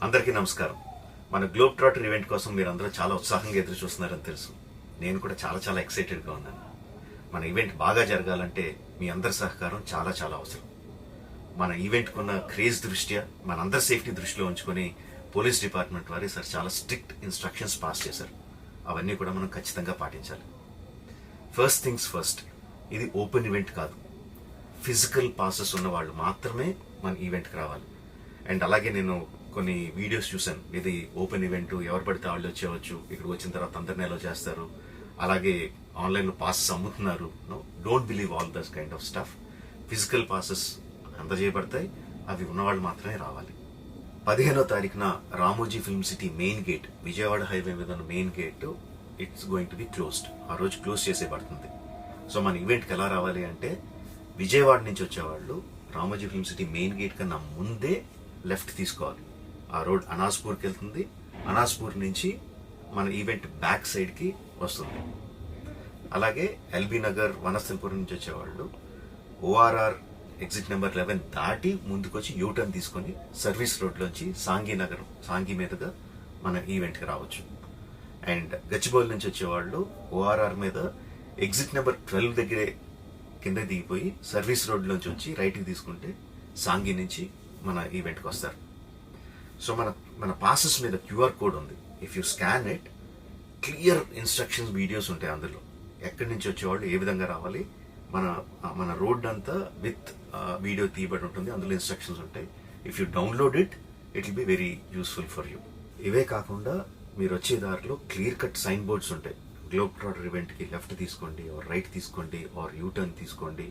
అందరికీ నమస్కారం. మన గ్లోబ్ ట్రాటర్ ఈవెంట్ కోసం మీరందరూ చాలా ఉత్సాహంగా ఎదురు చూస్తున్నారని తెలుసు. నేను కూడా చాలా ఎక్సైటెడ్గా ఉన్నాను. మన ఈవెంట్ బాగా జరగాలంటే మీ అందరి సహకారం చాలా అవసరం. మన ఈవెంట్కి ఉన్న క్రేజ్ దృష్ట్యా మనందరి సేఫ్టీ దృష్టిలో ఉంచుకొని పోలీస్ డిపార్ట్మెంట్ వారు సార్ చాలా స్ట్రిక్ట్ ఇన్స్ట్రక్షన్స్ పాస్ చేశారు. అవన్నీ కూడా మనం ఖచ్చితంగా పాటించాలి. ఫస్ట్ థింగ్స్ ఫస్ట్, ఇది ఓపెన్ ఈవెంట్ కాదు. ఫిజికల్ పాసెస్ ఉన్న వాళ్ళు మాత్రమే మన ఈవెంట్కి రావాలి. అండ్ అలాగే నేను కొన్ని వీడియోస్ చూశాను. ఇది ఓపెన్ ఈవెంట్, ఎవరు పడితే వాళ్ళు వచ్చేవచ్చు, ఇక్కడికి వచ్చిన తర్వాత అందరిని ఎలా చేస్తారు, అలాగే ఆన్లైన్లో పాసెస్ అమ్ముతున్నారు. Don't believe all this kind of stuff. Physical passes అందజేయబడతాయి, అవి ఉన్నవాళ్ళు మాత్రమే రావాలి. 15వ తారీఖున Ramoji film city main gate, Vijayawada highway మీద ఉన్న main gate it's going to be closed. ఆ రోజు క్లోజ్ చేసేయబడుతుంది. సో మన ఈవెంట్కి ఎలా రావాలి అంటే, విజయవాడ నుంచి వచ్చేవాళ్ళు Ramoji film city main gate కన్నా ముందే లెఫ్ట్ తీసుకోవాలి. ఆ రోడ్ అనాస్పూర్కి వెళ్తుంది. అనాస్పూర్ నుంచి మన ఈవెంట్ బ్యాక్ సైడ్కి వస్తుంది. అలాగే ఎల్బీ నగర్, వనస్థలపురం నుంచి వచ్చేవాళ్ళు ఓఆర్ఆర్ ఎగ్జిట్ నెంబర్ 11 దాటి ముందుకొచ్చి యూటర్న్ తీసుకొని సర్వీస్ రోడ్లోంచి సాంఘీ మీదుగా మన ఈవెంట్కి రావచ్చు. అండ్ గచ్చిబౌలి నుంచి వచ్చేవాళ్ళు ఓఆర్ఆర్ మీద ఎగ్జిట్ నెంబర్ 12 దగ్గరే కింద దిగిపోయి సర్వీస్ రోడ్లోంచి వచ్చి రైట్కి తీసుకుంటే సాంఘీ నుంచి మన ఈవెంట్కి వస్తారు. సో మన పాసెస్ మీద క్యూఆర్ కోడ్ ఉంది. If you scan it, clear instructions videos ఉంటాయి అందులో. ఎక్కడి నుంచి వచ్చేవాళ్ళు ఏ విధంగా రావాలి, మన రోడ్ అంతా విత్ వీడియో తీయబడి ఉంటుంది. అందులో ఇన్స్ట్రక్షన్స్ ఉంటాయి. If you download it will be very useful for you. ఇవే కాకుండా మీరు వచ్చే దారిలో క్లియర్ కట్ సైన్ బోర్డ్స్ ఉంటాయి. గ్లోబ్ ట్రాటర్ ఈవెంట్కి లెఫ్ట్ తీసుకోండి, ఆర్ రైట్ తీసుకోండి, ఆర్ యూటర్న్ తీసుకోండి.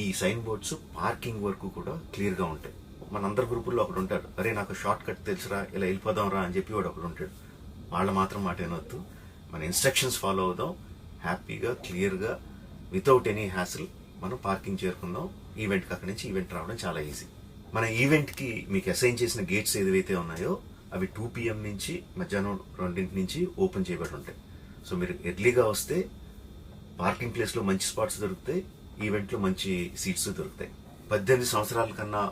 ఈ సైన్ బోర్డ్స్ పార్కింగ్ వరకు కూడా క్లియర్గా ఉంటాయి. మనందరి గ్రూపుల్లో ఒకడు ఉంటాడు, అరే నాకు షార్ట్ కట్ తెలుసురా, ఇలా వెళ్ళిపోదాం రా అని చెప్పి వాడు ఒకడు ఉంటాడు. వాళ్ళ మాత్రం మాట వినొద్దు. మన ఇన్స్ట్రక్షన్స్ ఫాలో అవుదాం. హ్యాపీగా క్లియర్గా వితౌట్ ఎనీ హ్యాసిల్ మనం పార్కింగ్ చేరుకుందాం. ఈవెంట్కి అక్కడి నుంచి ఈవెంట్ రావడం చాలా ఈజీ. మన ఈవెంట్కి మీకు అసైన్ చేసిన గేట్స్ ఏదైతే ఉన్నాయో అవి 2 PM నుంచి మధ్యాహ్నం 2 నుంచి ఓపెన్ చేయబడి ఉంటాయి. సో మీరు ఎర్లీగా వస్తే పార్కింగ్ ప్లేస్లో మంచి స్పాట్స్ దొరుకుతాయి, ఈవెంట్లో మంచి సీట్స్ దొరుకుతాయి. 18 సంవత్సరాల కన్నా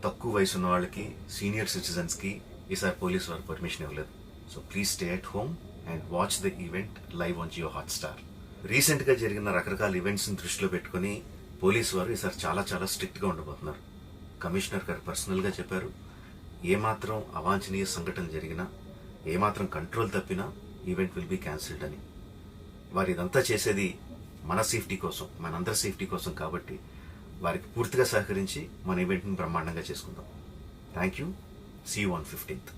తక్కువ వయసు ఉన్న వాళ్ళకి, సీనియర్ సిటిజన్స్కి ఈసారి పోలీసు వారు పర్మిషన్ ఇవ్వలేదు. So please stay at home and watch the event live on Jio Hotstar. రీసెంట్గా జరిగిన రకరకాల ఈవెంట్స్ని దృష్టిలో పెట్టుకుని పోలీసు వారు ఈసారి చాలా స్ట్రిక్ట్గా ఉండబోతున్నారు. కమిషనర్ గారు పర్సనల్గా చెప్పారు, ఏమాత్రం అవాంఛనీయ సంఘటన జరిగినా, ఏమాత్రం కంట్రోల్ తప్పినా ఈవెంట్ విల్ బీ క్యాన్సిల్డ్ అని. వారు ఇదంతా చేసేది మన సేఫ్టీ కోసం, మనందరి సేఫ్టీ కోసం. కాబట్టి వారికి పూర్తిగా సహకరించి మన ఈవెంట్ని బ్రహ్మాండంగా చేసుకుందాం. Thank you. See you on 15th.